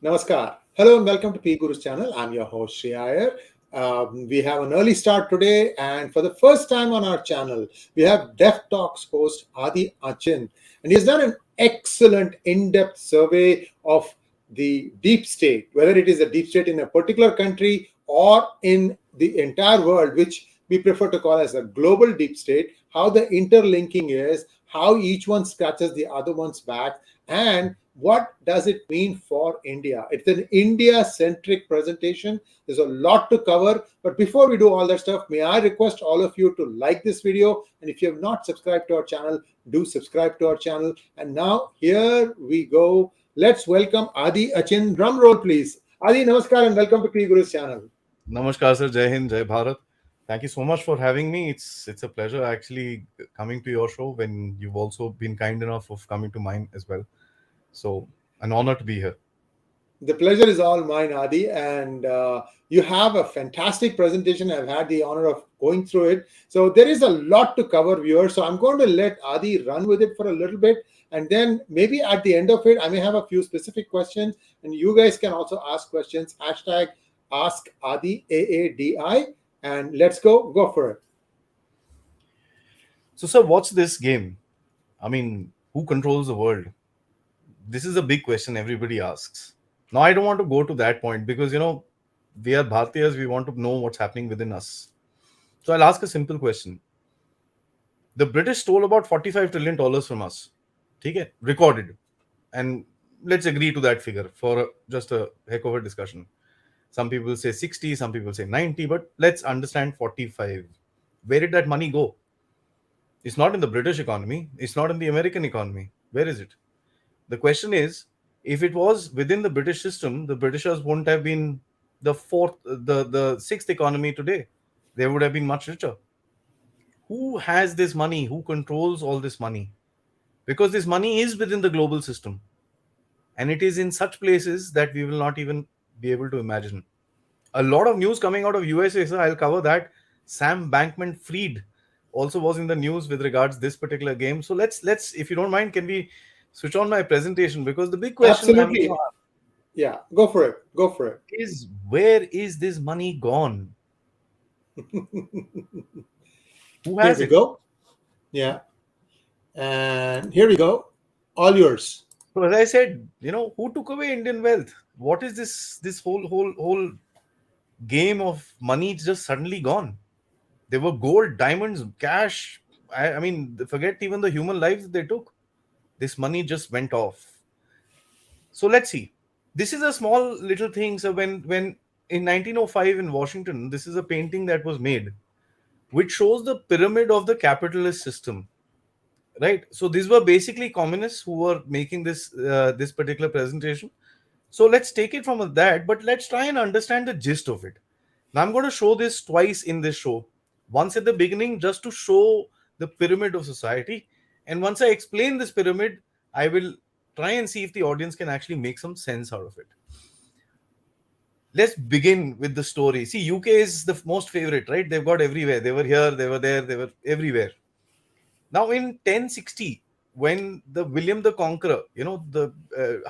Namaskar. Hello and welcome to PGurus channel. I'm your host Sri Iyer. We have an early start today, and for the first time on our channel, we have DefTalks host Aadi Achint, and he has done an excellent in-depth survey of the deep state, whether it is a deep state in a particular country or in the entire world, which we prefer to call as a global deep state, how the interlinking is, how each one scratches the other one's back, and what does it mean for India? It's an India-centric presentation. There's a lot to cover. But before we do all that stuff, may I request all of you to like this video. And if you have not subscribed to our channel, do subscribe to our channel. And now, here we go. Let's welcome Aadi Achint. Drum roll, please. Aadi, namaskar and welcome to PGurus channel. Namaskar, sir. Jai Hind, Jai Bharat. Thank you so much for having me. It's a pleasure actually coming to your show when you've also been kind enough of coming to mine as well. So, an honor to be here. The pleasure is all mine, Aadi, and you have a fantastic presentation. I've had the honor of going through it. So there is a lot to cover, viewers. So I'm going to let Aadi run with it for a little bit, and then maybe at the end of it, I may have a few specific questions, and you guys can also ask questions. Hashtag Ask Aadi, AADI, and let's go for it. So, sir, what's this game? I mean, who controls the world? This is a big question everybody asks. Now, I don't want to go to that point because, we are Bhartiyas, we want to know what's happening within us. So, I'll ask a simple question. The British stole about $45 trillion from us. Okay? Recorded. And let's agree to that figure for just a heck of a discussion. Some people say 60, some people say 90, but let's understand 45. Where did that money go? It's not in the British economy. It's not in the American economy. Where is it? The question is, if it was within the British system, the Britishers wouldn't have been the sixth economy today. They would have been much richer. Who has this money? Who controls all this money? Because this money is within the global system. And it is in such places that we will not even be able to imagine. A lot of news coming out of USA, so I'll cover that. Sam Bankman-Fried also was in the news with regards this particular game. So let's if you don't mind, can we switch on my presentation? Because the big question I'm going Absolutely. to ask Yeah, go for it. Go for it. is, where is this money gone? Who Here has we it? go. Yeah. And here we go. All yours. So as I said, who took away Indian wealth? What is this whole game of money just suddenly gone? There were gold, diamonds, cash. I mean, forget even the human lives they took. This money just went off. So let's see. This is a small little thing. So when in 1905 in Washington, this is a painting that was made, which shows the pyramid of the capitalist system. Right. So these were basically communists who were making this particular presentation. So let's take it from that, but let's try and understand the gist of it. Now I'm going to show this twice in this show. Once at the beginning, just to show the pyramid of society, and once I explain this pyramid, I will try and see if the audience can actually make some sense out of it. Let's begin with the story. See, UK is the most favorite, right? They've got everywhere. They were here, they were there, they were everywhere. Now in 1060, when the William the Conqueror, the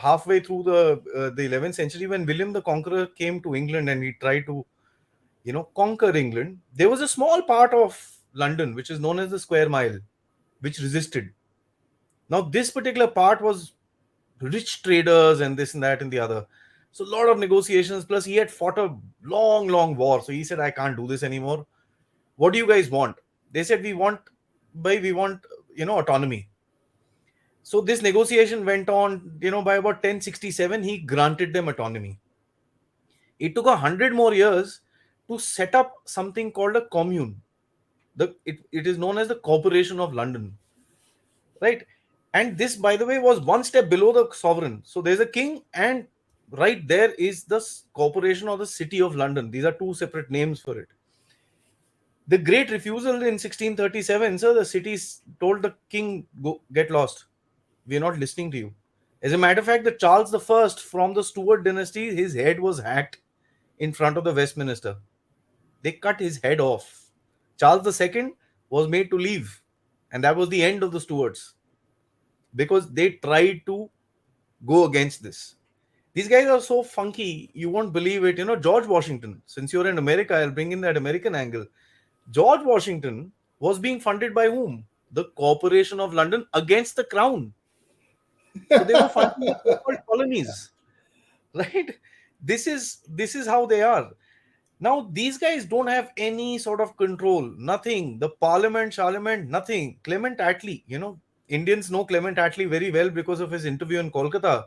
halfway through the 11th century, when William the Conqueror came to England and he tried to, conquer England, there was a small part of London which is known as the Square Mile, which resisted. Now this particular part was rich traders and this and that and the other. So a lot of negotiations. Plus, he had fought a long war. So he said, "I can't do this anymore. What do you guys want?" They said, "We want, autonomy." So this negotiation went on, by about 1067, he granted them autonomy. It took 100 more years to set up something called a commune. It is known as the Corporation of London, right? And this, by the way, was one step below the sovereign. So there's a king, and right there is the Corporation or the City of London. These are two separate names for it. The Great Refusal in 1637, sir, the cities told the king, "Go get lost. We are not listening to you." As a matter of fact, the Charles I from the Stuart dynasty, his head was hacked in front of the Westminster. They cut his head off. Charles II was made to leave, and that was the end of the Stuarts because they tried to go against this. These guys are so funky, you won't believe it. George Washington, since you're in America, I'll bring in that American angle. George Washington was being funded by whom? The Corporation of London against the crown. So they were funding the so-called colonies, right? This is how they are. Now these guys don't have any sort of control, nothing. The Parliament, nothing. Clement Attlee, Indians know Clement Attlee very well because of his interview in Kolkata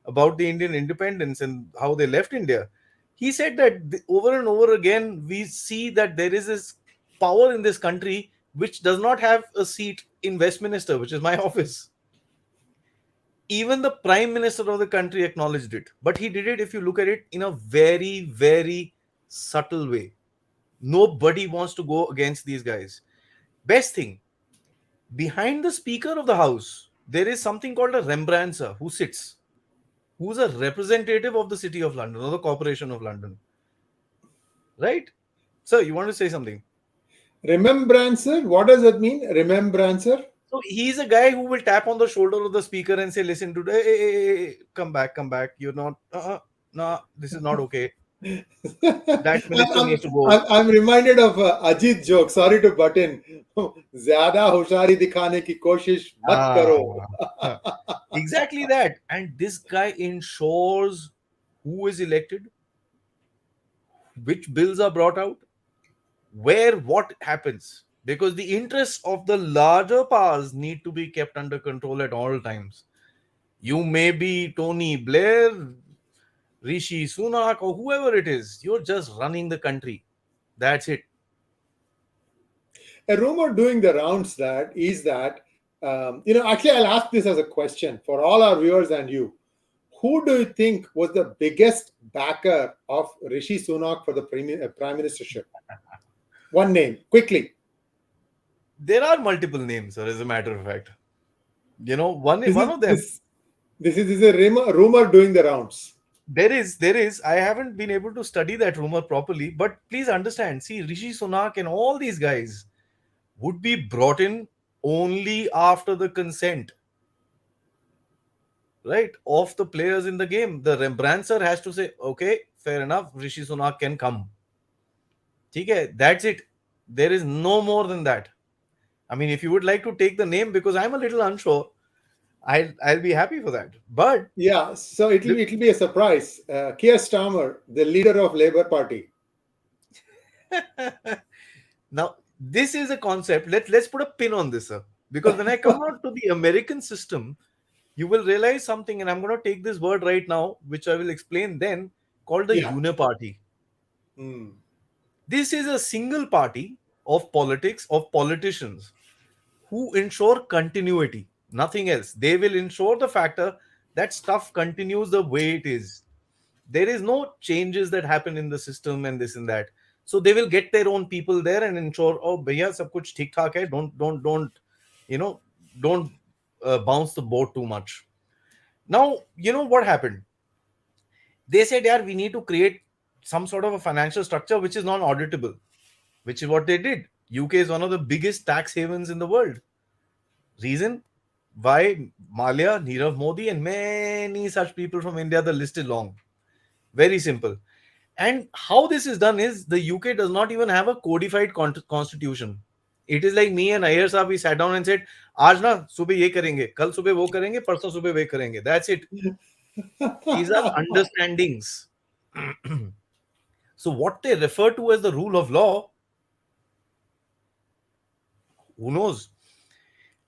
about the Indian independence and how they left India. He said that over and over again, we see that there is this power in this country which does not have a seat in Westminster, which is my office. Even the prime minister of the country acknowledged it. But he did it, if you look at it, in a very, very subtle way. Nobody wants to go against these guys. Best thing, behind the Speaker of the House, there is something called a Remembrancer who sits, who's a representative of the City of London or the Corporation of London. Right? Sir, you want to say something? Remembrancer? What does that mean? Remembrancer? So he's a guy who will tap on the shoulder of the speaker and say, listen, today, hey, come back. You're not, no, this is not okay. That minister needs to go. I'm reminded of Ajit joke. Sorry to butt in. ज़्यादा होशियारी दिखाने की कोशिश मत करो. Exactly that. And this guy ensures who is elected, which bills are brought out, where what happens. Because the interests of the larger powers need to be kept under control at all times. You may be Tony Blair, Rishi Sunak, or whoever it is. You're just running the country. That's it. A rumor doing the rounds that actually, I'll ask this as a question for all our viewers and you. Who do you think was the biggest backer of Rishi Sunak for the prime ministership? One name, quickly. There are multiple names, sir, as a matter of fact. One of them. This is a rumor doing the rounds. There is. I haven't been able to study that rumor properly, but please understand. See, Rishi Sunak and all these guys would be brought in only after the consent, right, of the players in the game. The Remembrancer has to say, okay, fair enough, Rishi Sunak can come. Okay, that's it. There is no more than that. I mean, if you would like to take the name, because I'm a little unsure, I'll be happy for that. But yeah, so it'll be a surprise. Keir Starmer, the leader of Labour Party. Now, this is a concept. Let's put a pin on this, sir. Because when I come out to the American system, you will realize something, and I'm going to take this word right now, which I will explain then, called the uniparty. This is a single party of politics, of politicians, who ensure continuity, nothing else. They will ensure the factor that stuff continues the way it is. There is no changes that happen in the system and this and that. So they will get their own people there and ensure, oh, bhaiya, sab kuch theek thaak hai. Don't bounce the boat too much. Now, what happened? They said, yeah, we need to create some sort of a financial structure which is non-auditable, which is what they did. UK is one of the biggest tax havens in the world. Reason? Why? Malia, Nirav Modi, and many such people from India. The list is long. Very simple. And how this is done is, the UK does not even have a codified constitution. It is like me and Iyer Saab, we sat down and said, Aaj na subah ye karenge, kal subah wo karenge, parson subah we karenge. That's it. These are understandings. So what they refer to as the rule of law, who knows?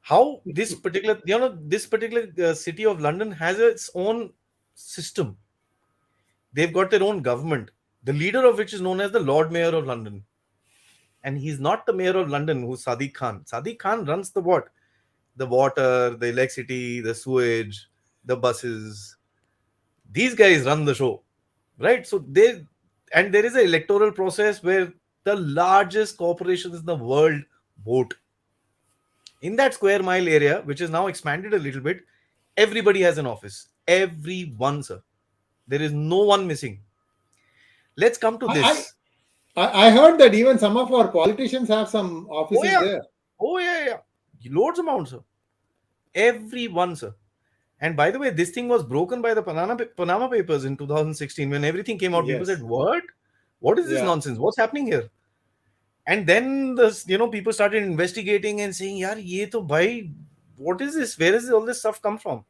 How this particular city of London has its own system. They've got their own government, the leader of which is known as the Lord Mayor of London. And he's not the Mayor of London, who's Sadiq Khan. Sadiq Khan runs the what? The water, the electricity, the sewage, the buses. These guys run the show, right? So there is an electoral process where the largest corporations in the world vote. In that square mile area, which is now expanded a little bit, everybody has an office. Everyone, sir. There is no one missing. Let's come to this. I heard that even some of our politicians have some offices there. Oh, yeah. Loads amount, sir. Everyone, sir. And by the way, this thing was broken by the Panama Papers in 2016 when everything came out. People said, Yes. "What? What is this Yeah. nonsense? What's happening here?" And then people started investigating and saying, "Yaar, ye to bhai, what is this? Where does all this stuff come from?"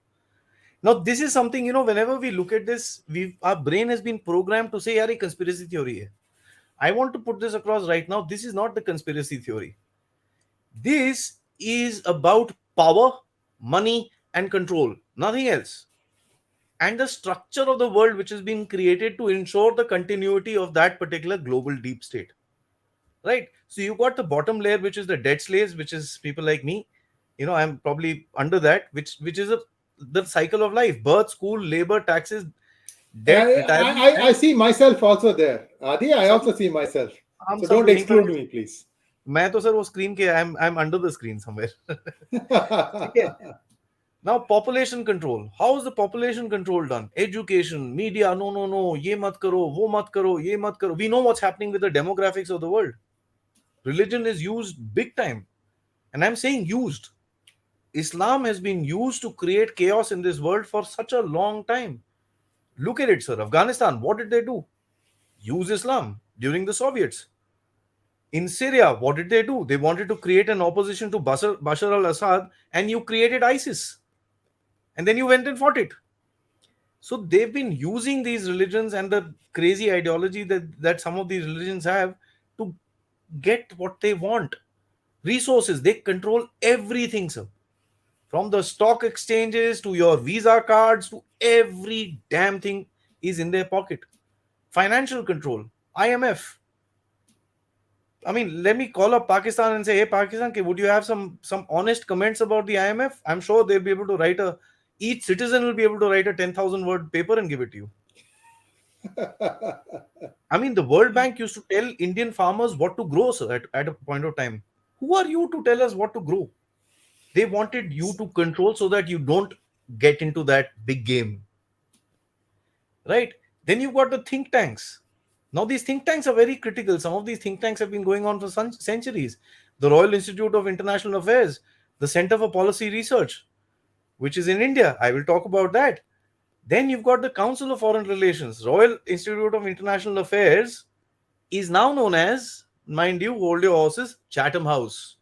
Now, this is something, whenever we look at this, our brain has been programmed to say, "Yaar, ye conspiracy theory hai." I want to put this across right now. This is not the conspiracy theory. This is about power, money, and control. Nothing else. And the structure of the world which has been created to ensure the continuity of that particular global deep state. Right? So you got the bottom layer, which is the dead slaves, which is people like me. I'm probably under that, which is the cycle of life: birth, school, labor, taxes, debt, retirement, I and see myself also there. Adi, I सब also see myself. हम So सब don't यहीं पर exclude हैं. me, please. मैं तो sir वो screen के I'm under the screen somewhere. ठीक है. Now, population control. How is the population control done? Education, media, no, ye mat karo, wo mat karo, ye mat karo. We know what's happening with the demographics of the world. Religion is used big time. And I'm saying used. Islam has been used to create chaos in this world for such a long time. Look at it, sir. Afghanistan, what did they do? Use Islam during the Soviets. In Syria, what did they do? They wanted to create an opposition to Bashar al-Assad, and you created ISIS. And then you went and fought it. So they've been using these religions and the crazy ideology that some of these religions have to get what they want. Resources, they control everything, sir. From the stock exchanges to your Visa cards to every damn thing is in their pocket. Financial control, IMF. I mean, let me call up Pakistan and say, "Hey, Pakistan, would you have some honest comments about the IMF?" I'm sure they'll be able to each citizen will be able to write a 10,000 word paper and give it to you. I mean, the World Bank used to tell Indian farmers what to grow, sir, at a point of time. Who are you to tell us what to grow? They wanted you to control so that you don't get into that big game. Right? Then you've got the think tanks. Now, these think tanks are very critical. Some of these think tanks have been going on for centuries. The Royal Institute of International Affairs, the Center for Policy Research, which is in India. I will talk about that. Then you've got the Council of Foreign Relations. Royal Institute of International Affairs is now known as, mind you, hold your horses, Chatham House.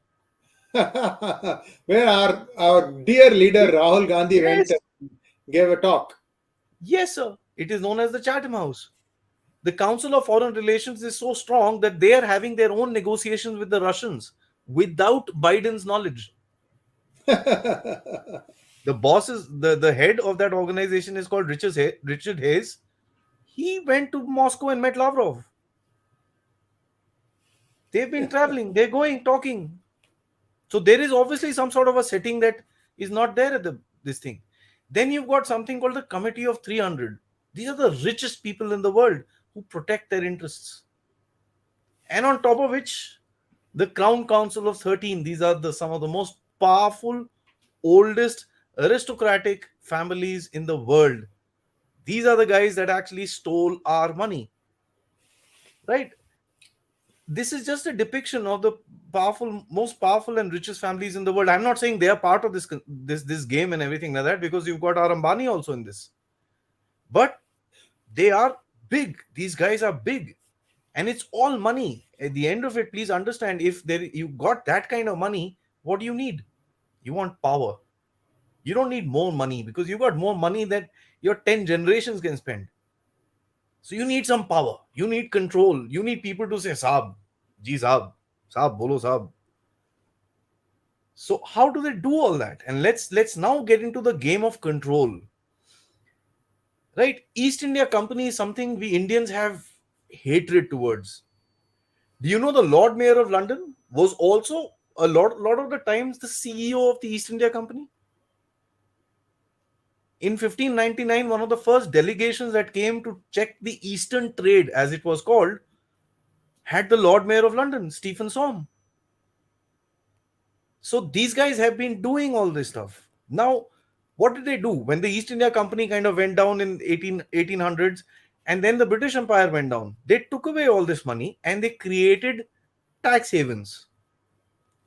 Where our dear leader Rahul Gandhi went Yes. and gave a talk. Yes, sir. It is known as the Chatham House. The Council of Foreign Relations is so strong that they are having their own negotiations with the Russians without Biden's knowledge. The boss is the head of that organization is called Richard Hayes. He went to Moscow and met Lavrov. They've been traveling, they're going, talking. So there is obviously some sort of a setting that is not there at this thing. Then you've got something called the Committee of 300. These are the richest people in the world who protect their interests. And on top of which, the Crown Council of 13. These are some of the most powerful, oldest, aristocratic families in the world. These are the guys that actually stole our money. Right? This is just a depiction of the most powerful and richest families in the world. I'm not saying they are part of this game and everything like that, because you've got our Ambani also in this. But they are big. These guys are big. And it's all money. At the end of it, please understand, if you got that kind of money, what do you need? You want power. You don't need more money, because you got more money that your 10 generations can spend. So you need some power. You need control. You need people to say, "Saab, ji saab, saab, bolo saab." So how do they do all that? And let's now get into the game of control. Right? East India Company is something we Indians have hatred towards. Do you know the Lord Mayor of London was also a lot of the times the CEO of the East India Company? In 1599, one of the first delegations that came to check the Eastern trade, as it was called, had the Lord Mayor of London, Stephen Somme. So these guys have been doing all this stuff. Now, what did they do when the East India Company kind of went down in 1800s, and then the British Empire went down? They took away all this money and they created tax havens,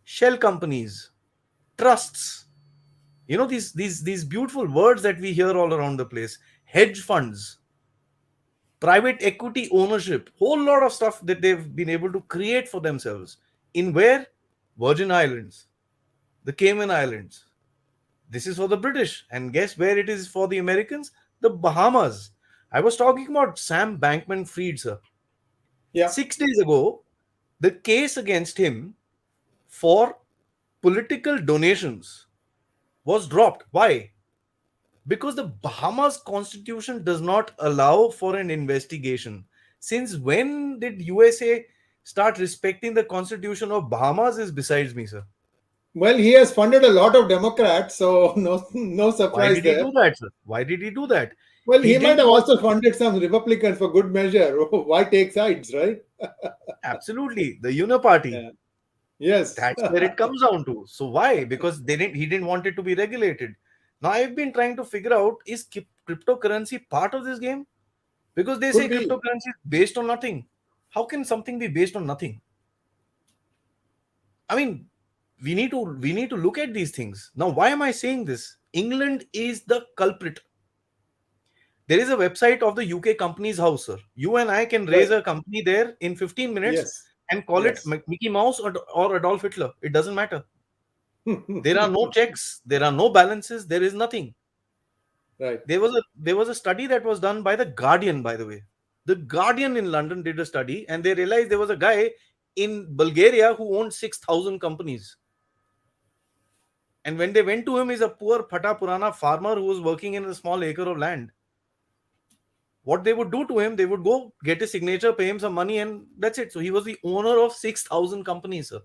shell companies, trusts. These beautiful words that we hear all around the place: hedge funds, private equity ownership, whole lot of stuff that they've been able to create for themselves. In where? Virgin Islands, the Cayman Islands. This is for the British. And guess where it is for the Americans? The Bahamas. I was talking about Sam Bankman Fried, sir. Yeah. 6 days ago, the case against him for political donations was dropped. Why? Because the Bahamas constitution does not allow for an investigation. Since when did USA start respecting the constitution of Bahamas is besides me, sir. Well, he has funded a lot of Democrats, so no Why surprise did he there. do that, sir? Why did he do that? Well, He he might didn't have want. also funded some Republicans for good measure. Why take sides, right? Absolutely, the Uniparty. Yeah. Yes. That's where it comes down to. So why? Because he didn't want it to be regulated. Now I've been trying to figure out, is cryptocurrency part of this game? Because they Could say be. cryptocurrency is based on nothing. How can something be based on nothing? I mean, we need to look at these things. Now, why am I saying this? England is the culprit. There is a website of the UK Companies House, sir. You and I can raise Right. a company there in 15 minutes Yes. and call it Yes. Mickey Mouse or Adolf Hitler. It doesn't matter. There are no checks, there are no balances, there is nothing. Right. There was a study that was done by the Guardian, by the way. The Guardian in London did a study, and they realized there was a guy in Bulgaria who owned 6,000 companies. And when they went to him, he's a poor Phata Purana farmer who was working in a small acre of land. What they would do to him, they would go get his signature, pay him some money, and that's it. So he was the owner of 6,000 companies, sir.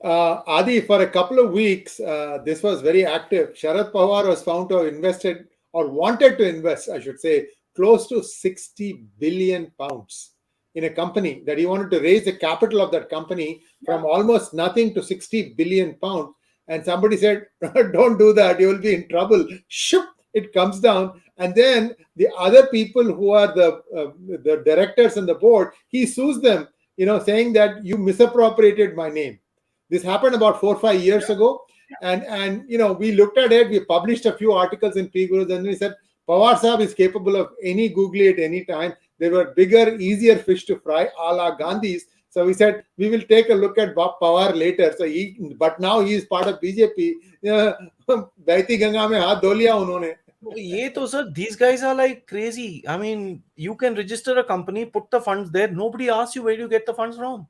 Adi, for a couple of weeks, this was very active. Sharad Pawar was found to have invested or wanted to invest, I should say, close to 60 billion pounds in a company that he wanted to raise the capital of that company from almost nothing to 60 billion pounds. And somebody said, don't do that, you will be in trouble. Shoop, it comes down. And then the other people who are the directors and the board, he sues them, saying that you misappropriated my name. This happened about 4 or 5 years ago, and we looked at it. We published a few articles in PGurus, and we said Pawar Sahab is capable of any googly at any time. There were bigger, easier fish to fry, a la Gandhi's. So we said we will take a look at Pawar later. But now he is part of BJP. बहती गंगा में हाथ धो लिया उन्होंने. ये तो sir, these guys are like crazy. I mean, you can register a company, put the funds there. Nobody asks you where you get the funds from.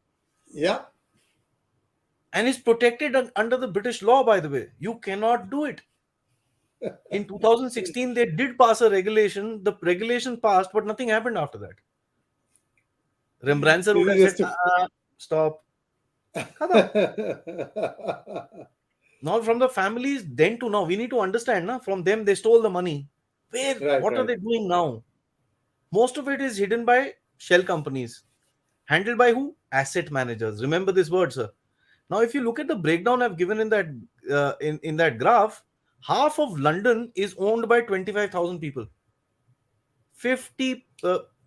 Yeah. And it's protected under the British law, by the way. You cannot do it. In 2016, they did pass a regulation. The regulation passed, but nothing happened after that. Rembrandt sir would have said, stop. Now from the families, then to now, we need to understand, from them, they stole the money. What are they doing now? Most of it is hidden by shell companies. Handled by who? Asset managers. Remember this word, sir. Now, if you look at the breakdown I've given in that in that graph, half of London is owned by 25,000 people.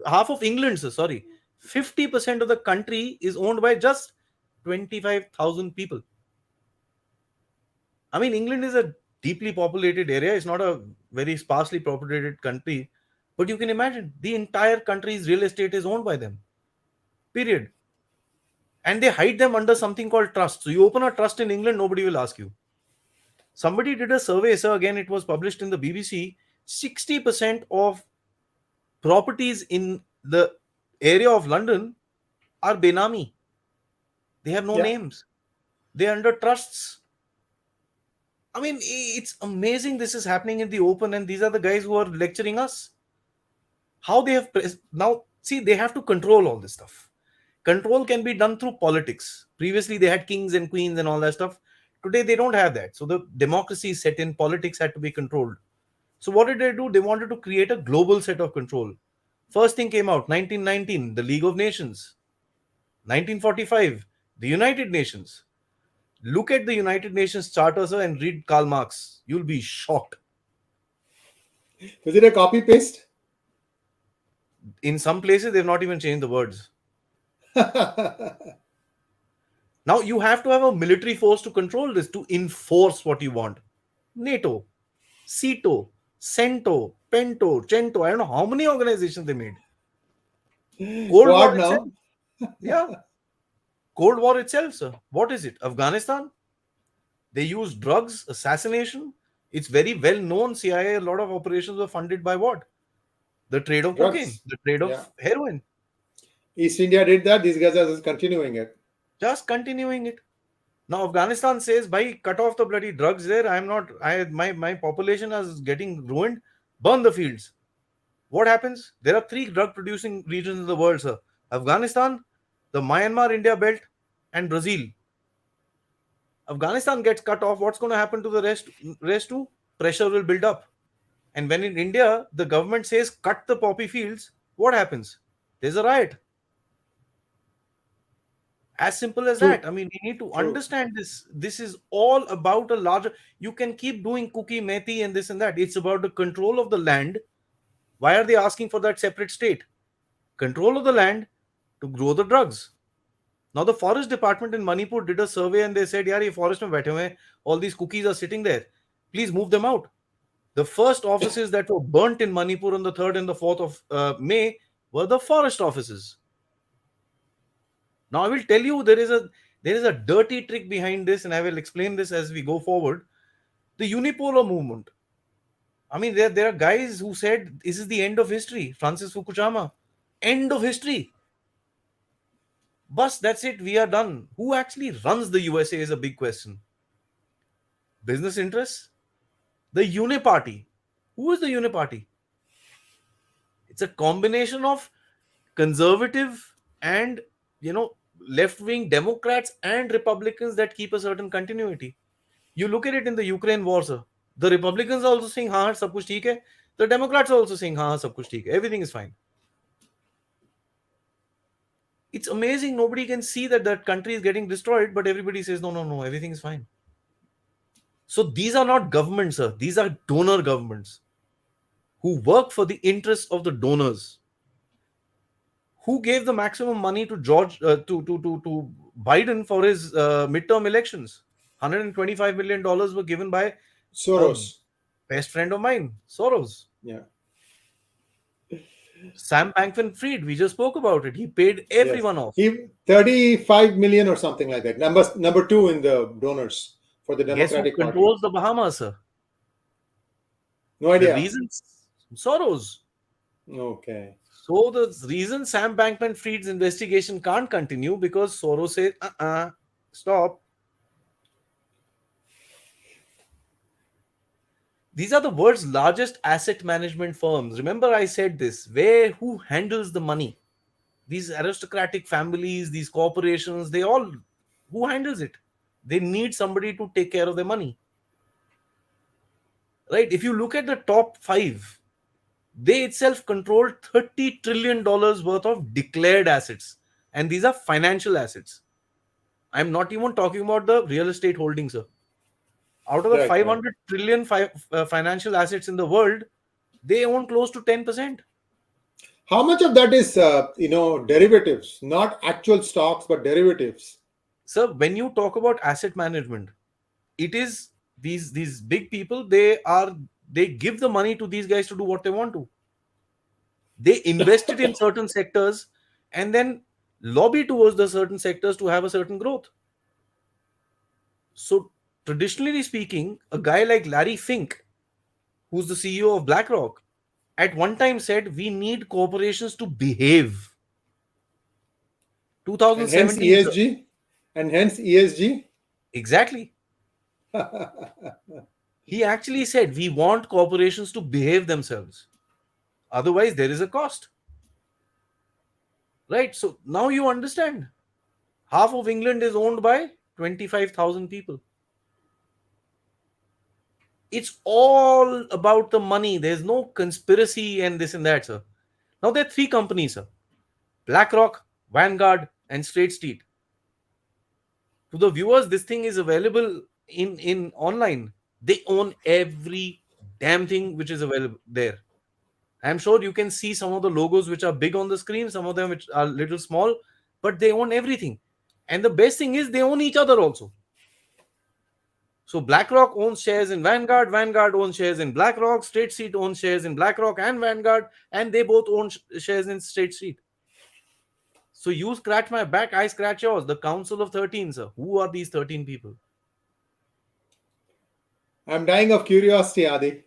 Half of England, sir, sorry. 50% of the country is owned by just 25,000 people. I mean, England is a deeply populated area. It's not a very sparsely populated country. But you can imagine, the entire country's real estate is owned by them. Period. And they hide them under something called trust. So you open a trust in England, nobody will ask you. Somebody did a survey, sir. Again, it was published in the BBC. 60% of properties in the area of London are benami. They have no names. They are under trusts. I mean, it's amazing this is happening in the open, and these are the guys who are lecturing us. How they have now, see, they have to control all this stuff. Control can be done through politics. Previously, they had kings and queens and all that stuff. Today, they don't have that. So the democracy is set in, politics had to be controlled. So what did they do? They wanted to create a global set of control. First thing came out, 1919, the League of Nations. 1945, the United Nations. Look at the United Nations Charter, sir, and read Karl Marx. You'll be shocked. Is it a copy-paste? In some places, they've not even changed the words. Now, you have to have a military force to control this, to enforce what you want. NATO, CETO, CENTO, PENTO, CENTO. I don't know how many organizations they made. Cold War What itself. now? Yeah. Cold War itself, sir. What is it? Afghanistan? They use drugs, assassination. It's very well known. CIA, a lot of operations were funded by what? The trade of cocaine, Drugs. the trade Yeah. of heroin. East India did that. These guys are just continuing it. Just continuing it. Now Afghanistan says, "Bhai, cut off the bloody drugs there. I'm not. My population is getting ruined. Burn the fields." What happens? There are three drug-producing regions in the world, sir: Afghanistan, the Myanmar-India belt, and Brazil. Afghanistan gets cut off. What's going to happen to the rest? Rest too? Pressure will build up. And when in India the government says cut the poppy fields, what happens? There's a riot. As simple as True. that. I mean, we need to True. understand this. This is all about a larger. You can keep doing cookie methi and this and that. It's about the control of the land. Why are they asking for that separate state? Control of the land to grow the drugs. Now, the forest department in Manipur did a survey and they said, "Yaar, ye forest mein baithe hue, all these cookies are sitting there. Please move them out." The first offices that were burnt in Manipur on the 3rd and the 4th of May were the forest offices. Now, I will tell you there is a dirty trick behind this, and I will explain this as we go forward. The unipolar movement. I mean, there are guys who said this is the end of history. Francis Fukuyama, end of history. Bus, that's it. We are done. Who actually runs the USA is a big question. Business interests? The Uniparty. Who is the Uniparty? It's a combination of conservative and, left-wing Democrats and Republicans that keep a certain continuity. You look at it in the Ukraine war, sir. The Republicans are also saying, "हाँ, सब कुछ ठीक है." The Democrats are also saying, "हाँ, सब कुछ ठीक है. Everything is fine." It's amazing. Nobody can see that country is getting destroyed, but everybody says, "No, no, no, everything is fine." So these are not governments, sir. These are donor governments who work for the interests of the donors. Who gave the maximum money to to Biden for his midterm elections? $125 million were given by a Soros. best friend of mine, Soros. Yeah. Sam Bankman-Fried, we just spoke about it. He paid everyone off. He 35 million or something like that. Number two in the donors for the Guess who Democratic Party. controls the Bahamas, sir? No The idea. reasons Soros. Okay. So the reason Sam Bankman-Fried's investigation can't continue because Soros said, stop. These are the world's largest asset management firms. Remember I said this. Who handles the money? These aristocratic families, these corporations, who handles it? They need somebody to take care of their money. Right? If you look at the top 5, they itself control $30 trillion worth of declared assets. And these are financial assets. I'm not even talking about the real estate holdings, sir. Out of the 500 trillion financial assets in the world, they own close to 10%. How much of that is, derivatives, not actual stocks, but derivatives? Sir, when you talk about asset management, it is these big people, they give the money to these guys to do what they want to. They invest it in certain sectors and then lobby towards the certain sectors to have a certain growth. So traditionally speaking, a guy like Larry Fink, who's the CEO of BlackRock, at one time said, "We need corporations to behave." 2017. And hence ESG? Exactly. He actually said, "We want corporations to behave themselves. Otherwise, there is a cost." Right? So now you understand. Half of England is owned by 25,000 people. It's all about the money. There's no conspiracy and this and that, sir. Now there are 3 companies, sir: BlackRock, Vanguard, and State Street. To the viewers, this thing is available in online. They own every damn thing which is available there. I'm sure you can see some of the logos which are big on the screen, some of them which are little small, but they own everything. And the best thing is they own each other also. So BlackRock owns shares in Vanguard, Vanguard owns shares in BlackRock, State Street owns shares in BlackRock and Vanguard, and they both own shares in State Street. So you scratch my back, I scratch yours. The Council of 13, sir. Who are these 13 people? I'm dying of curiosity, Adi.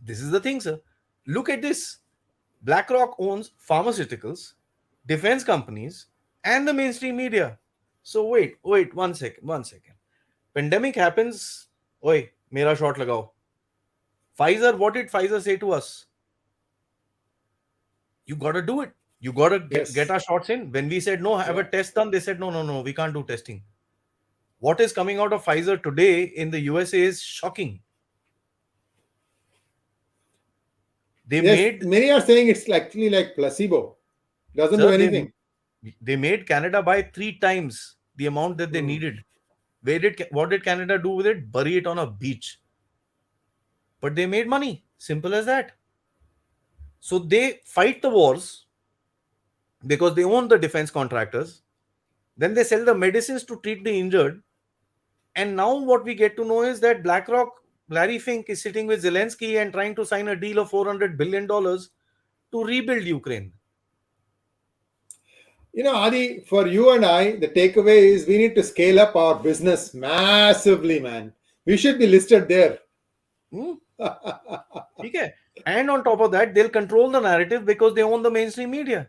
This is the thing, sir. Look at this. BlackRock owns pharmaceuticals, defense companies, and the mainstream media. So wait, 1 second. Pandemic happens. Oi, mera shot lagao. Pfizer, what did Pfizer say to us? You gotta do it. You gotta get our shots in. When we said no, have a test done, they said no, we can't do testing. What is coming out of Pfizer today in the USA is shocking. Many are saying it's actually like placebo. Doesn't do anything. They made Canada buy 3 times the amount that they needed. What did Canada do with it? Bury it on a beach. But they made money. Simple as that. So they fight the wars because they own the defense contractors. Then they sell the medicines to treat the injured. And now what we get to know is that BlackRock, Larry Fink, is sitting with Zelensky and trying to sign a deal of $400 billion to rebuild Ukraine. Adi, for you and I, the takeaway is we need to scale up our business massively, man. We should be listed there. Okay. And on top of that, they'll control the narrative because they own the mainstream media.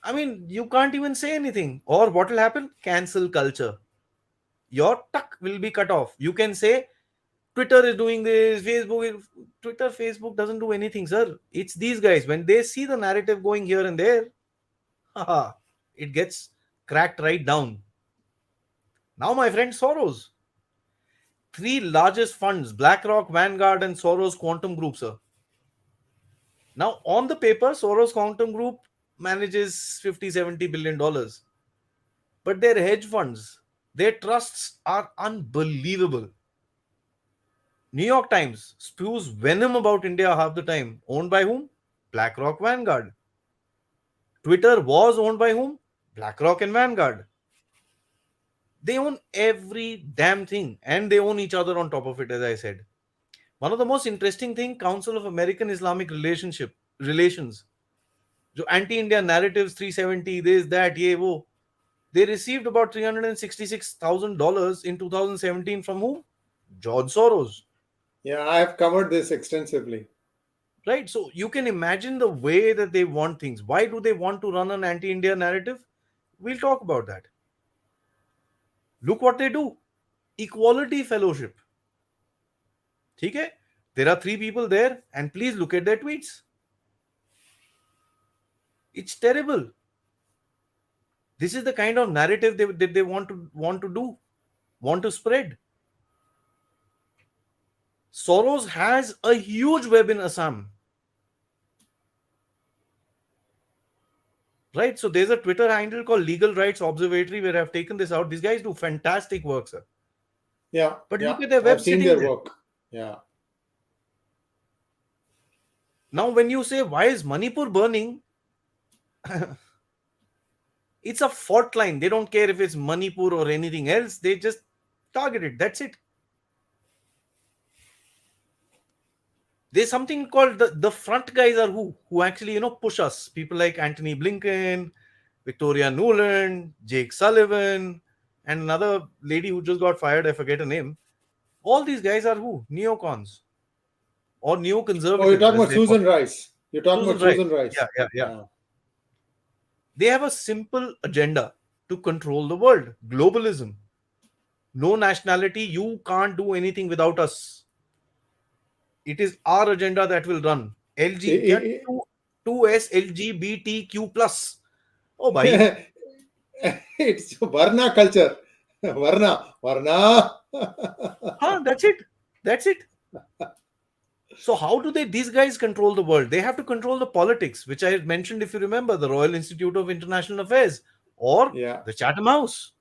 I mean, you can't even say anything. Or what will happen? Cancel culture. Your tuck will be cut off. You can say Twitter is doing this, Facebook doesn't do anything, sir. It's these guys. When they see the narrative going here and there, it gets cracked right down. Now, my friend, Soros. 3 largest funds, BlackRock, Vanguard, and Soros Quantum Group, sir. Now, on the paper, Soros Quantum Group manages $50-70 billion. But their hedge funds, their trusts are unbelievable. New York Times spews venom about India half the time. Owned by whom? BlackRock, Vanguard. Twitter was owned by whom? BlackRock and Vanguard. They own every damn thing, and they own each other on top of it, as I said. One of the most interesting thing, Council of American Islamic Relations. So anti-India narratives, 370, this, that, ye, wo. They received about $366,000 in 2017 from whom? George Soros. Yeah, I have covered this extensively. Right, so you can imagine the way that they want things. Why do they want to run an anti-India narrative? We'll talk about that. Look what they do. Equality Fellowship. Okay? There are 3 people there, and please look at their tweets. It's terrible. This is the kind of narrative they want to spread. Soros has a huge web in Assam. Right? So there's a Twitter handle called Legal Rights Observatory where I've taken this out. These guys do fantastic work, sir. Yeah. But look at their web. I've seen their work. Yeah. Now, when you say, why is Manipur burning? It's a fault line. They don't care if it's Manipur or anything else. They just target it. That's it. There's something called the front guys are who actually, push us. People like Anthony Blinken, Victoria Nuland, Jake Sullivan, and another lady who just got fired. I forget her name. All these guys are who? Neocons. Or neoconservatives. Oh, you're talking about Susan Rice. You're talking about Susan Rice. Yeah. They have a simple agenda to control the world. Globalism. No nationality. You can't do anything without us. It is our agenda that will run. 2S LGBTQ+. Oh, bhai. It's Varna culture. Varna. That's it. So how do these guys control the world? They have to control the politics, which I had mentioned, if you remember, the Royal Institute of International Affairs or the Chatham House,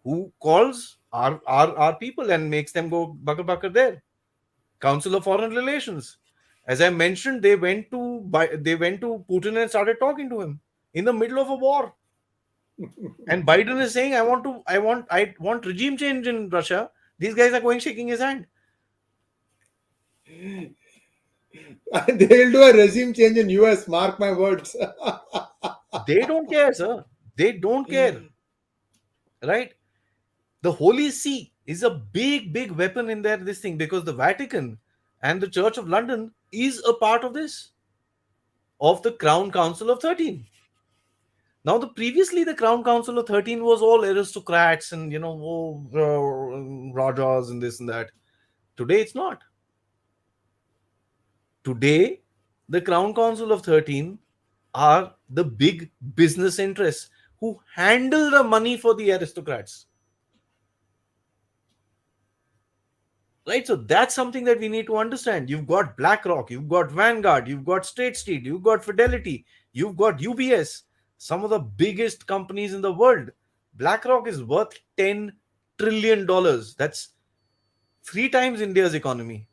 who calls our people and makes them go bakar there. Council of Foreign Relations. As I mentioned, they went to Putin and started talking to him in the middle of a war. And Biden is saying, I want regime change in Russia. These guys are going shaking his hand. They'll do a regime change in US, mark my words. They don't care, sir. They don't care, right? The Holy See is a big weapon in there, this thing, because the Vatican and the Church of London is a part of this, of the Crown Council of 13. Now, previously the Crown Council of 13 was all aristocrats and, rajas and this and that. Today it's not. Today, the Crown Council of 13 are the big business interests who handle the money for the aristocrats. Right? So that's something that we need to understand. You've got BlackRock, you've got Vanguard, you've got State Street, you've got Fidelity, you've got UBS, some of the biggest companies in the world. BlackRock is worth $10 trillion. That's 3 times India's economy.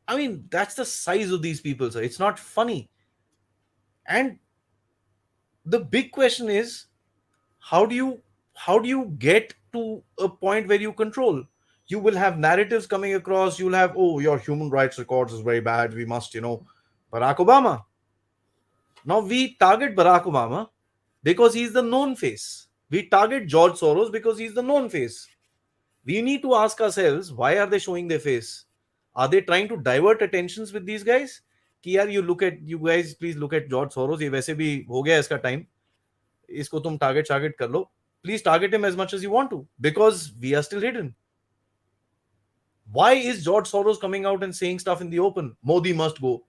I mean, that's the size of these people, sir. It's not funny. And the big question is, how do you get to a point where you control? You will have narratives coming across. You'll have, oh, your human rights records is very bad. We must, Barack Obama. Now we target Barack Obama because he's the known face. We target George Soros because he's the known face. We need to ask ourselves, why are they showing their face? Are they trying to divert attentions with these guys? कि यार, you guys please look at George Soros. ये वैसे भी हो गया इसका time. इसको तुम target कर लो. Please target him as much as you want to, because we are still hidden. Why is George Soros coming out and saying stuff in the open? Modi must go.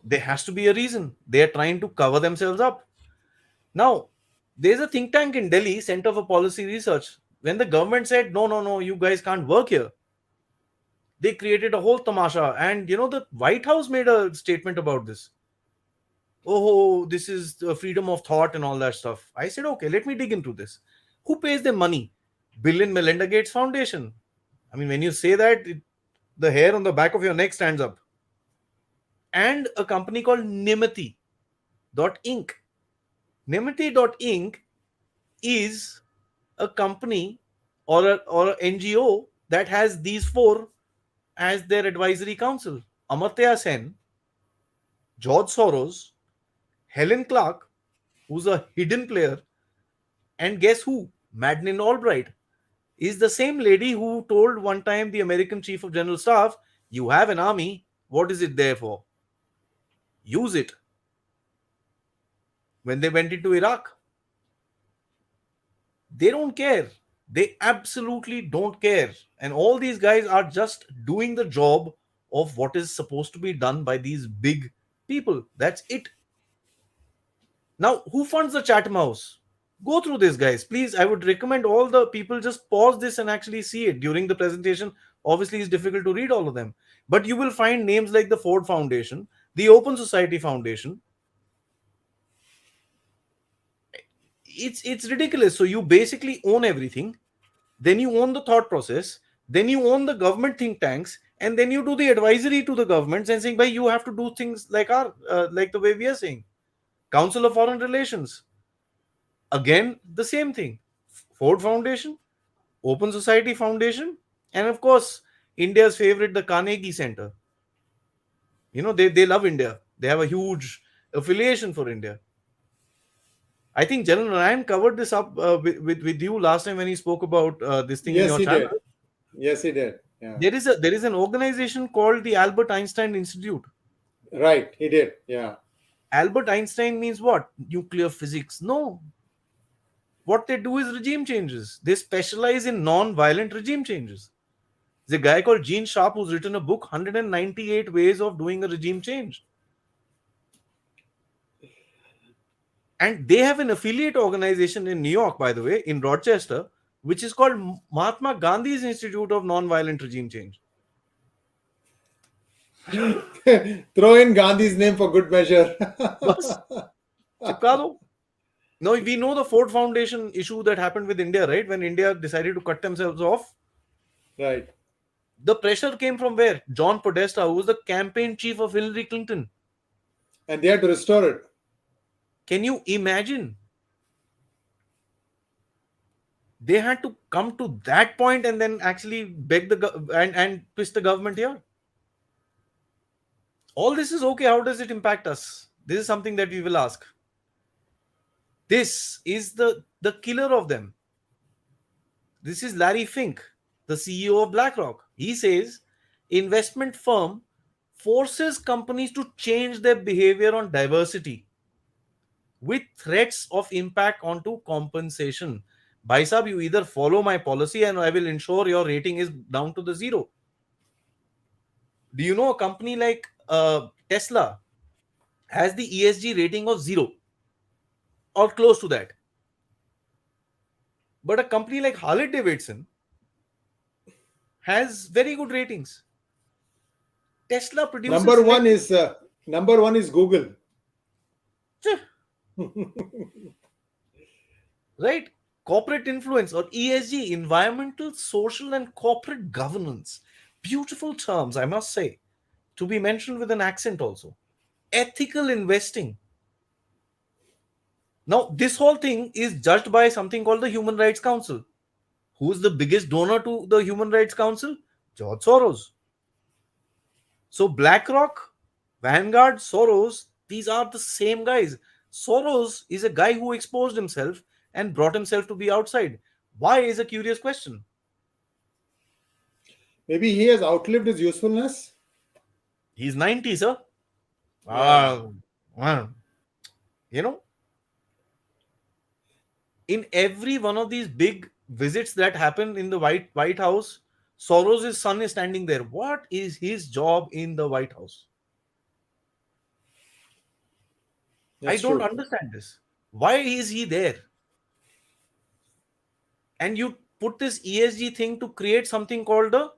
There has to be a reason. They are trying to cover themselves up. Now, there's a think tank in Delhi, Center for Policy Research. When the government said, no, you guys can't work here, they created a whole tamasha. And, the White House made a statement about this. Oh, this is the freedom of thought and all that stuff. I said, okay, let me dig into this. Who pays them money? Bill and Melinda Gates Foundation. I mean, when you say that, the hair on the back of your neck stands up. And a company called Nimati.Inc. Nimati.Inc. is a company or an NGO that has these 4 as their advisory council. Amartya Sen, George Soros, Helen Clark, who's a hidden player, and guess who? Madeleine Albright is the same lady who told one time the American Chief of General Staff, you have an army, what is it there for? Use it. When they went into Iraq, they don't care. They absolutely don't care. And all these guys are just doing the job of what is supposed to be done by these big people. That's it. Now, who funds the Chatham House? Go through this, guys. Please, I would recommend all the people just pause this and actually see it during the presentation. Obviously, it's difficult to read all of them. But you will find names like the Ford Foundation, the Open Society Foundation. It's ridiculous. So you basically own everything. Then you own the thought process. Then you own the government think tanks. And then you do the advisory to the governments and saying, you have to do things like the way we are saying. Council of Foreign Relations. Again, the same thing. Ford Foundation, Open Society Foundation, and of course, India's favorite, the Carnegie Center. They love India. They have a huge affiliation for India. I think General Ryan covered this up with you last time when he spoke about this thing in your channel. Did. Yes, he did. Yeah. There is an organization called the Albert Einstein Institute. Right, he did. Yeah. Albert Einstein means what? Nuclear physics? No. What they do is regime changes. They specialize in non-violent regime changes. There's a guy called Gene Sharp who's written a book, 198 Ways of Doing a Regime Change. And they have an affiliate organization in New York, by the way, in Rochester, which is called Mahatma Gandhi's Institute of Non-Violent Regime Change. Throw in Gandhi's name for good measure. No, we know the Ford Foundation issue that happened with India, right? When India decided to cut themselves off. Right. The pressure came from where? John Podesta, who was the campaign chief of Hillary Clinton. And they had to restore it. Can you imagine? They had to come to that point and then actually beg and twist the government here. All this is okay. How does it impact us? This is something that we will ask. This is the killer of them. This is Larry Fink, the CEO of BlackRock. He says investment firm forces companies to change their behavior on diversity with threats of impact onto compensation. Bhai sahab, you either follow my policy and I will ensure your rating is down to the zero. Do you know a company like Tesla has the ESG rating of 0 or close to that? But a company like Harley Davidson has very good ratings. Tesla produces Number one is Google. Right? Corporate influence, or ESG, environmental, social, and corporate governance. Beautiful terms, I must say, to be mentioned with an accent also. Ethical investing. Now, this whole thing is judged by something called the Human Rights Council. Who's the biggest donor to the Human Rights Council? George Soros. So BlackRock, Vanguard, Soros, these are the same guys. Soros is a guy who exposed himself and brought himself to be outside. Why is a curious question. Maybe he has outlived his usefulness. He's 90, sir. Yeah. You know, in every one of these big visits that happen in the White House, Soros' son is standing there. What is his job in the White House? That's I don't true. understand this. Why is he there? And you put this ESG thing to create something called the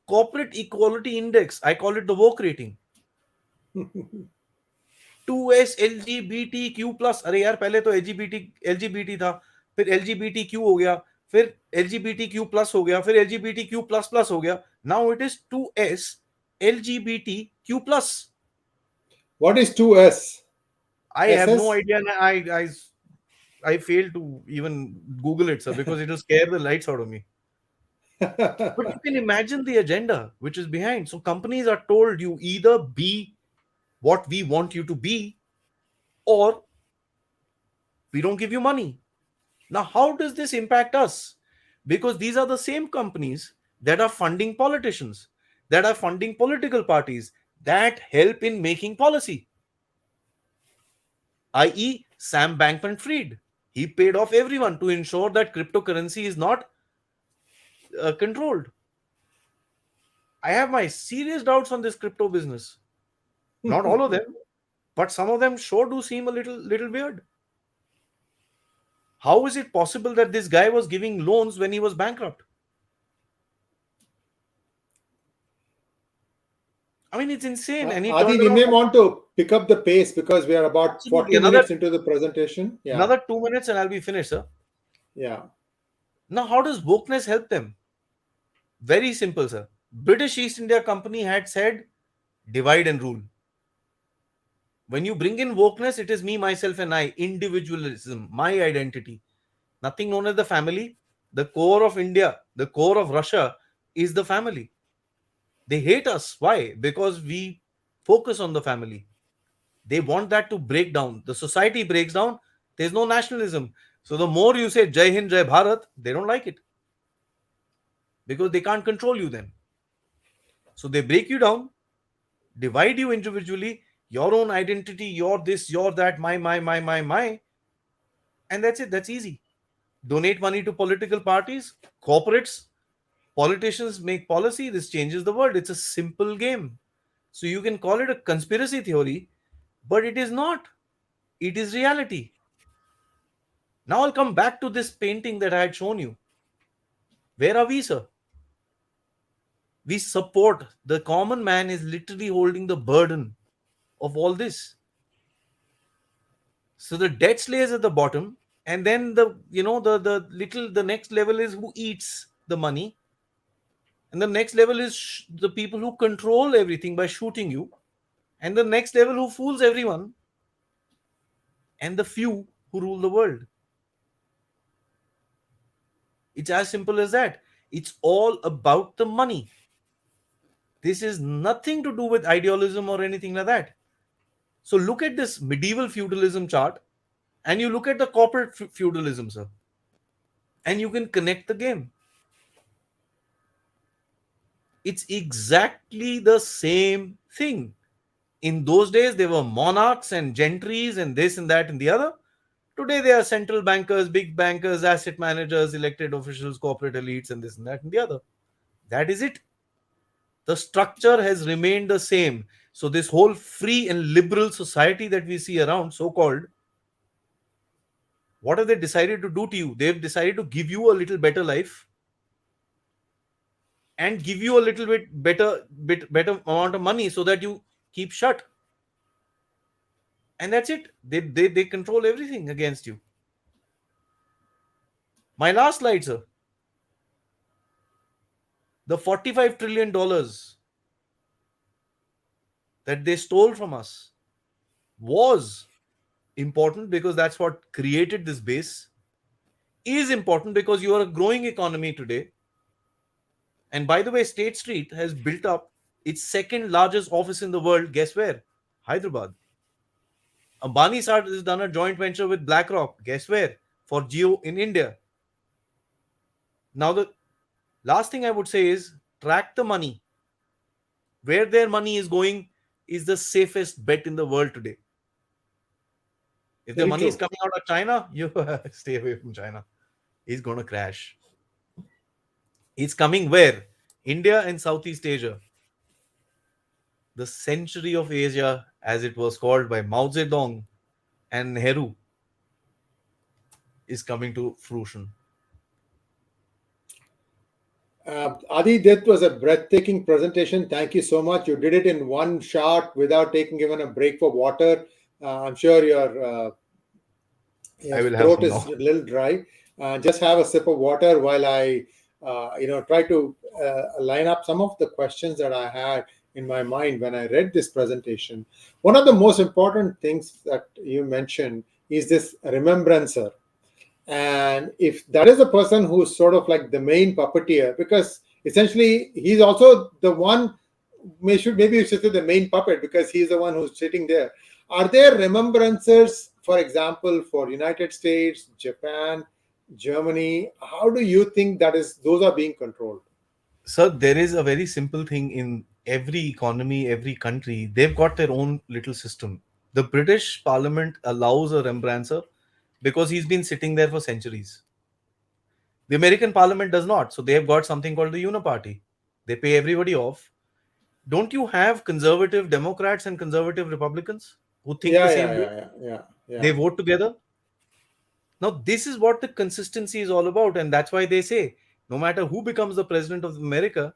Corporate Equality Index. I call it the woke rating. 2S LGBTQ+. अरे यार पहले तो LGBT था, फिर LGBTQ हो गया, फिर LGBTQ+ हो गया, फिर LGBTQ++ हो गया. Now it is 2S LGBTQ+. What is 2S? I have no SS? idea. And I failed to even Google it, sir, because it will scare the lights out of me. But you can imagine the agenda which is behind. So companies are told you either be what we want you to be, or we don't give you money. Now, how does this impact us? Because these are the same companies that are funding politicians, that are funding political parties, that help in making policy. I.e., Sam Bankman-Fried. He paid off everyone to ensure that cryptocurrency is not controlled. I have my serious doubts on this crypto business. Not all of them, but some of them sure do seem a little weird. How is it possible that this guy was giving loans when he was bankrupt? I mean, it's insane. And he Adi, turned we around. may want to pick up the pace because we are about Absolutely. 40 minutes into the presentation. Yeah. Another 2 minutes and I'll be finished, sir. Yeah. Now, how does wokeness help them? Very simple, sir. British East India Company had said, divide and rule. When you bring in wokeness, it is me, myself, and I. Individualism, my identity. Nothing known as the family. The core of India, the core of Russia is the family. They hate us. Why? Because we focus on the family. They want that to break down. The society breaks down. There's no nationalism. So the more you say Jai Hind, Jai Bharat, they don't like it. Because they can't control you then. So they break you down, divide you individually, your own identity, your this, your that, my. And that's it. That's easy. Donate money to political parties, corporates, politicians make policy. This changes the world. It's a simple game. So you can call it a conspiracy theory, but it is not. It is reality. Now I'll come back to this painting that I had shown you. Where are we, sir? We support. The common man is literally holding the burden of all this. So the debt slayers at the bottom, and then the next level is who eats the money, and the next level is the people who control everything by shooting you. and the next level who fools everyone, and the few who rule the world. It's as simple as that. It's all about the money. This is nothing to do with idealism or anything like that. So look at this medieval feudalism chart and you look at the corporate feudalism, sir, and you can connect the game. It's exactly the same thing. In those days, there were monarchs and gentries and this and that and the other. Today, they are central bankers, big bankers, asset managers, elected officials, corporate elites, and this and that and the other. That is it. The structure has remained the same. So, this whole free and liberal society that we see around, so called, what have they decided to do to you? They've decided to give you a little better life and give you a little bit better amount of money so that you keep shut. And that's it. They control everything against you. My last slide, sir. The $45 trillion that they stole from us was important because that's what created this base. Is important because you are a growing economy today. And by the way, State Street has built up its second largest office in the world. Guess where? Hyderabad. Ambani has done a joint venture with BlackRock. Guess where? For Jio in India. Now, the last thing I would say is track the money. Where their money is going is the safest bet in the world today. If the money is coming out of China, you stay away from China. It's going to crash. It's coming where? India and Southeast Asia. The century of Asia, as it was called by Mao Zedong and Nehru, is coming to fruition. Aadi, that was a breathtaking presentation. Thank you so much. You did it in one shot without taking even a break for water. I'm sure your throat is a little dry. Just have a sip of water while I, try to line up some of the questions that I had in my mind when I read this presentation. One of the most important things that you mentioned is this remembrancer. And if that is a person who's sort of like the main puppeteer, because essentially he's also the one, maybe you should say the main puppet, because he's the one who's sitting there. Are there remembrancers, for example, for United States, Japan, Germany? How do you think those are being controlled? Sir, there is a very simple thing in every economy, every country. They've got their own little system. The British Parliament allows a remembrancer because he's been sitting there for centuries. The American Parliament does not. So they have got something called the Uniparty. They pay everybody off. Don't you have conservative Democrats and conservative Republicans who think the same way? Yeah. They vote together. Now, this is what the consistency is all about. And that's why they say, no matter who becomes the president of America,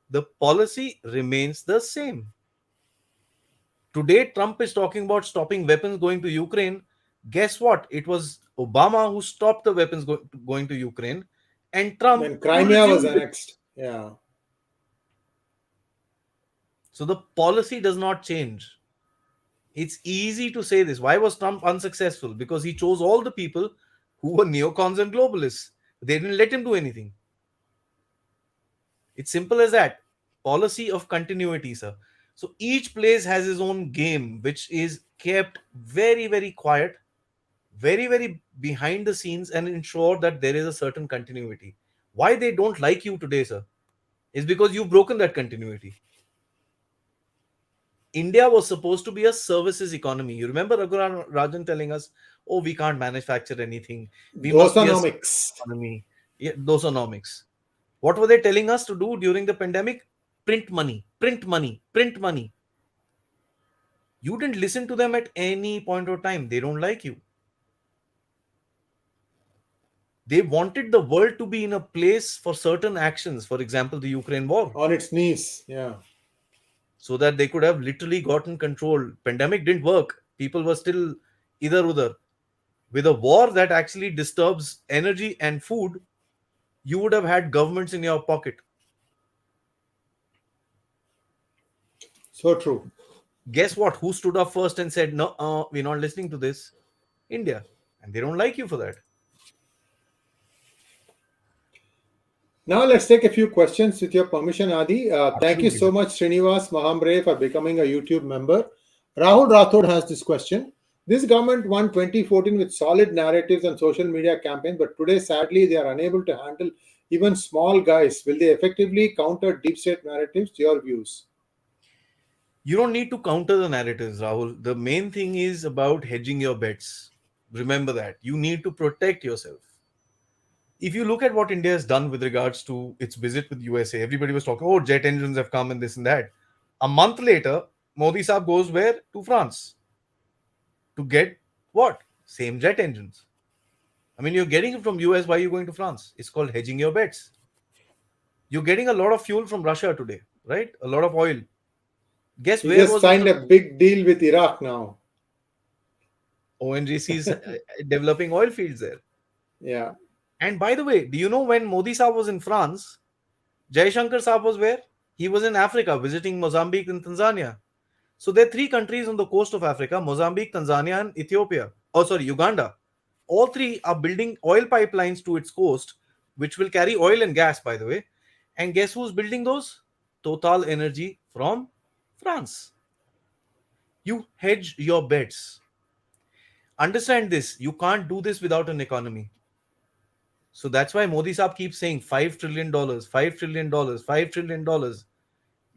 the policy remains the same. Today, Trump is talking about stopping weapons going to Ukraine. Guess what? It was Obama who stopped the weapons going to Ukraine, and Trump. When Crimea was annexed. Yeah. So the policy does not change. It's easy to say this. Why was Trump unsuccessful? Because he chose all the people who were neocons and globalists. They didn't let him do anything. It's simple as that. Policy of continuity, sir. So each place has his own game, which is kept very, very quiet, very, very behind the scenes, and ensure that there is a certain continuity. Why they don't like you today, sir, is because you've broken that continuity. India was supposed to be a services economy. You remember Raghuram Rajan telling us, oh, we can't manufacture anything. We must be a services economy. Yeah, dosonomics. What were they telling us to do during the pandemic? Print money, print money, print money. You didn't listen to them at any point of time. They don't like you. They wanted the world to be in a place for certain actions. For example, the Ukraine war. On its knees, yeah. So that they could have literally gotten control. Pandemic didn't work. People were still idhar-udhar. With a war that actually disturbs energy and food, you would have had governments in your pocket. So true. Guess what? Who stood up first and said, no, we're not listening to this? India. And they don't like you for that. Now let's take a few questions with your permission, Adi. Thank you Absolutely, so sir. much, Srinivas Mahambre, for becoming a YouTube member. Rahul Rathod has this question. This government won 2014 with solid narratives and social media campaigns, but today, sadly, they are unable to handle even small guys. Will they effectively counter deep state narratives? Your views? You don't need to counter the narratives, Rahul. The main thing is about hedging your bets. Remember that. You need to protect yourself. If you look at what India has done with regards to its visit with USA, everybody was talking, oh, jet engines have come and this and that. A month later, Modi Saab goes where? To France. To get what? Same jet engines. I mean, you're getting it from US. Why are you going to France? It's called hedging your bets. You're getting a lot of fuel from Russia today, right? A lot of oil. Guess He where just was all signed the a big deal with Iraq now. ONGC's developing oil fields there? Yeah. And by the way, do you know when Modi Saab was in France, Jai Shankar Saab was where? He was in Africa visiting Mozambique and Tanzania. So there are three countries on the coast of Africa: Mozambique, Tanzania, and Ethiopia. Oh, sorry, Uganda. All three are building oil pipelines to its coast, which will carry oil and gas, by the way. And guess who's building those? Total Energy from France. You hedge your bets. Understand this. You can't do this without an economy. So that's why Modi Saab keeps saying $5 trillion, $5 trillion, $5 trillion.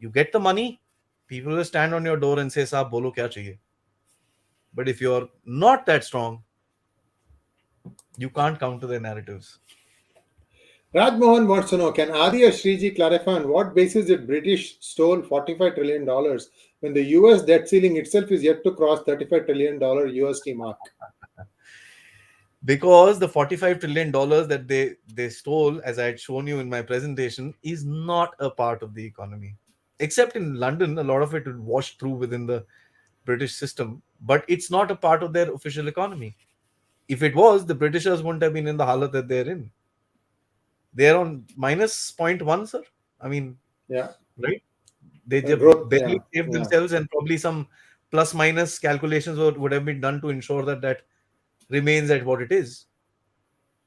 You get the money, people will stand on your door and say, Saab, bolo kya chahiye? But if you're not that strong, you can't counter their narratives. Rajmohan wants to know, can Adi Achint clarify on what basis did British stole $45 trillion when the US debt ceiling itself is yet to cross $35 trillion USD mark? Because the $45 trillion that they stole, as I had shown you in my presentation, is not a part of the economy. Except in London, a lot of it would wash through within the British system, but it's not a part of their official economy. If it was, the Britishers wouldn't have been in the halat that they're in. They're on minus zero point 0.1, sir. I mean, Yeah. right? They just Growth. barely Yeah. saved Yeah. themselves, and probably some plus minus calculations would have been done to ensure that that remains at what it is.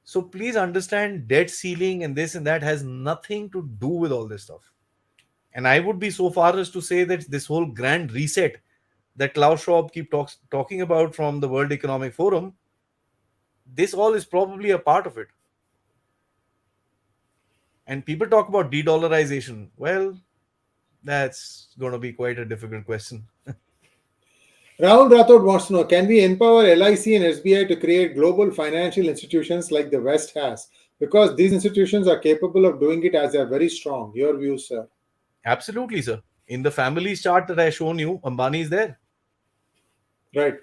So please understand, debt ceiling and this and that has nothing to do with all this stuff. And I would be so far as to say that this whole grand reset that Klaus Schwab talking about from the World Economic Forum, this all is probably a part of it. And people talk about de-dollarization. Well, that's going to be quite a difficult question. Rahul Rathod wants to know, can we empower LIC and SBI to create global financial institutions like the West has? Because these institutions are capable of doing it as they are very strong. Your views, sir? Absolutely, sir. In the families chart that I shown you, Ambani is there. Right.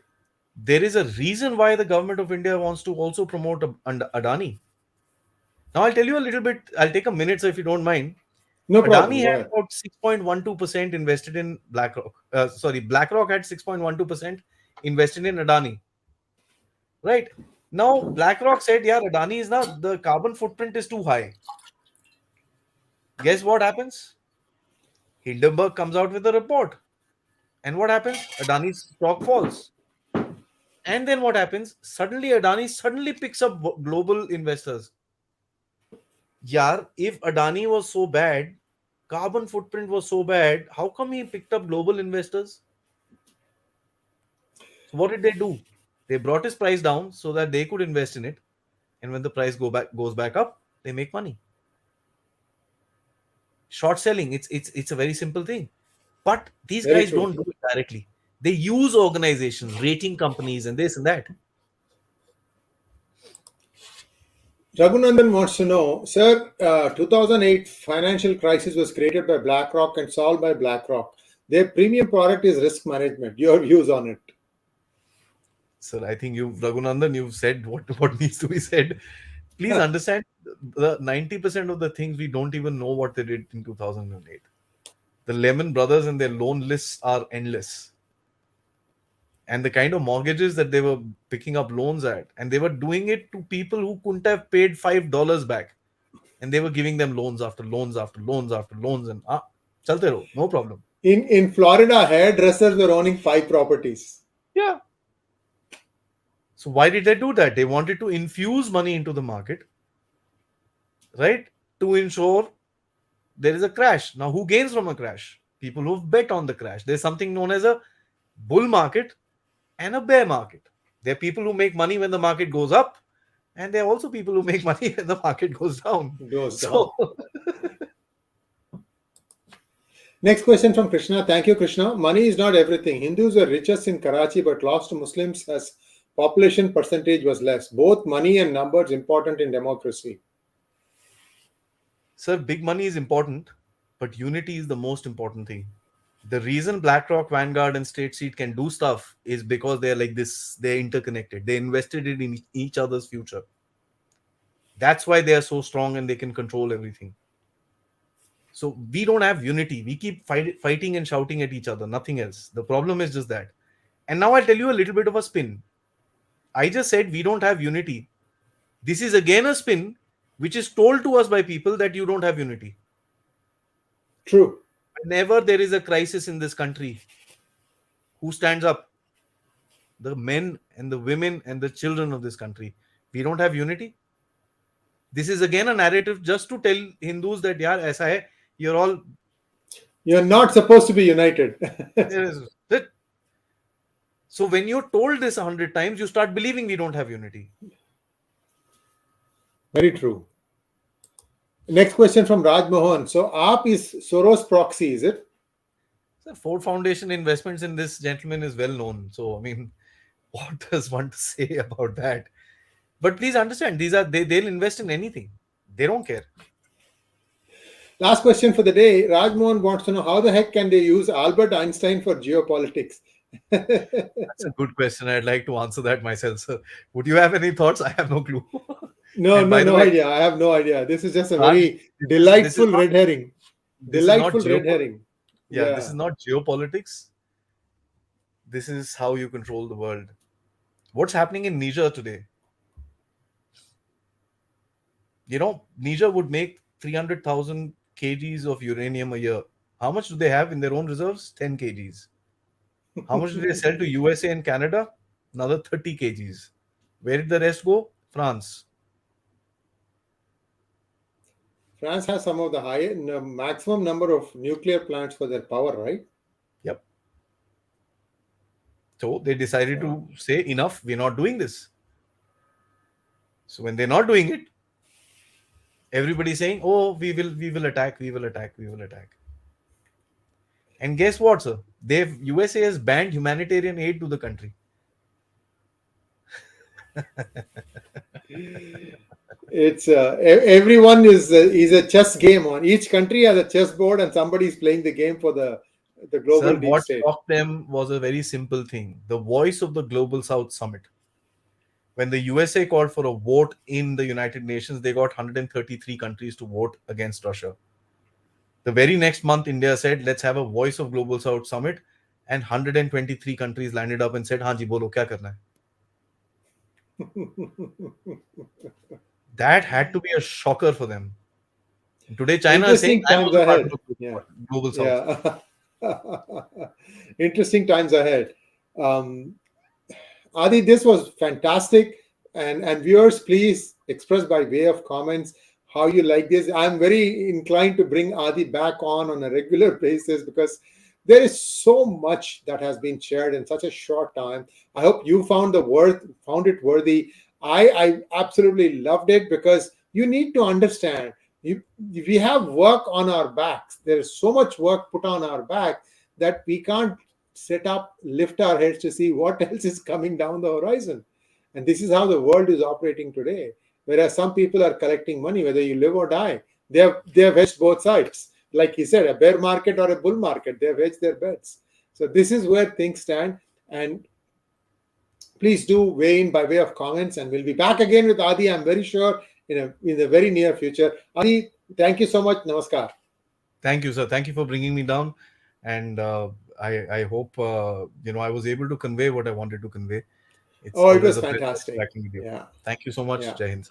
There is a reason why the government of India wants to also promote Adani. Now I'll tell you a little bit. I'll take a minute, so if you don't mind. No problem. Adani Go had ahead. about 6.12% invested in BlackRock. BlackRock had 6.12% invested in Adani. Right. Now BlackRock said, yeah, Adani is not, the carbon footprint is too high. Guess what happens? Hindenburg comes out with a report. And what happens? Adani's stock falls. And then what happens? Suddenly Adani suddenly picks up global investors. Yeah, if Adani was so bad, carbon footprint was so bad, how come he picked up global investors? So what did they do? They brought his price down so that they could invest in it. And when the price goes back up, they make money. Short selling, it's a very simple thing. But these Very guys true. don't do it directly. They use organizations, rating companies, and this and that. Raghunandan wants to know, sir, 2008 financial crisis was created by BlackRock and solved by BlackRock. Their premium product is risk management. Your views on it? So I think Raghunandan, you've said what needs to be said. Please understand, the 90% of the things we don't even know what they did in 2008. The Lehman Brothers and their loan lists are endless. And the kind of mortgages that they were picking up loans at, and they were doing it to people who couldn't have paid $5 back. And they were giving them loans after loans after loans after loans, and chalte raho, no problem. In Florida, hairdressers were owning 5 properties. Yeah. So why did they do that? They wanted to infuse money into the market, right? To ensure there is a crash. Now, who gains from a crash? People who've bet on the crash. There's something known as a bull market and a bear market. There are people who make money when the market goes up, and there are also people who make money when the market goes down. Goes down. So, Next question from Krishna. Thank you, Krishna. Money is not everything. Hindus were richest in Karachi but lost to Muslims as population percentage was less. Both money and numbers important in democracy. sir, big money is important, but unity is the most important thing. The reason BlackRock, Vanguard, and State Street can do stuff is because they're like this, they're interconnected. They invested it in each other's future. That's why they are so strong and they can control everything. So we don't have unity. We keep fighting and shouting at each other, nothing else. The problem is just that. And now I'll tell you a little bit of a spin. I just said we don't have unity. This is again a spin which is told to us by people that you don't have unity. True. Whenever there is a crisis in this country, who stands up? The men and the women and the children of this country. We don't have unity. This is again a narrative just to tell Hindus that yaar, aisa hai, you're not supposed to be united. So when you're told this 100 times, you start believing we don't have unity. Very true. Next question from Raj Mohan. So AAP is Soros proxy, is it? The Ford Foundation investments in this gentleman is well known. So I mean, what does one to say about that? But please understand, they'll invest in anything. They don't care. Last question for the day. Raj Mohan wants to know how the heck can they use Albert Einstein for geopolitics? That's a good question. I'd like to answer that myself, sir. Would you have any thoughts? I have no clue. No idea. I have no idea. This is just a very delightful red herring. Delightful red herring. Yeah, this is not geopolitics. This is how you control the world. What's happening in Niger today? You know, Niger would make 300,000 kgs of uranium a year. How much do they have in their own reserves? 10 kgs. How much do they sell to USA and Canada? Another 30 kgs. Where did the rest go? France. France has some of the highest, maximum number of nuclear plants for their power, right? Yep. So they decided to say, enough, we're not doing this. So when they're not doing it, everybody's saying, oh, we will attack. And guess what, sir? USA has banned humanitarian aid to the country. It's everyone is a chess game. On each country has a chessboard, and somebody is playing the game for the global Sir, deep what state. shocked them was a very simple thing: the voice of the Global South Summit. When the USA called for a vote in the United Nations, they got 133 countries to vote against Russia. The very next month, India said, let's have a voice of Global South Summit, and 123 countries landed up and said, हाँ जी बोलो क्या करना है? That had to be a shocker for them. Today, China is saying, I'm also part of the Global South. Yeah. Interesting times ahead. Adi, this was fantastic. And viewers, please express by way of comments how you like this. I'm very inclined to bring Adi back on a regular basis because there is so much that has been shared in such a short time. I hope you found it worthy. I absolutely loved it because you need to understand we have work on our backs. There is so much work put on our back that we can't sit up, lift our heads to see what else is coming down the horizon. And this is how the world is operating today. Whereas some people are collecting money, whether you live or die. They have hedged both sides. Like he said, a bear market or a bull market, they have hedged their bets. So this is where things stand. And please do weigh in by way of comments, and we'll be back again with Adi, I'm very sure, in the very near future. Adi, thank you so much. Namaskar. Thank you, sir. Thank you for bringing me down. And I hope, I was able to convey what I wanted to convey. It was fantastic. Yeah. Thank you so much. Yeah. Jai Hind.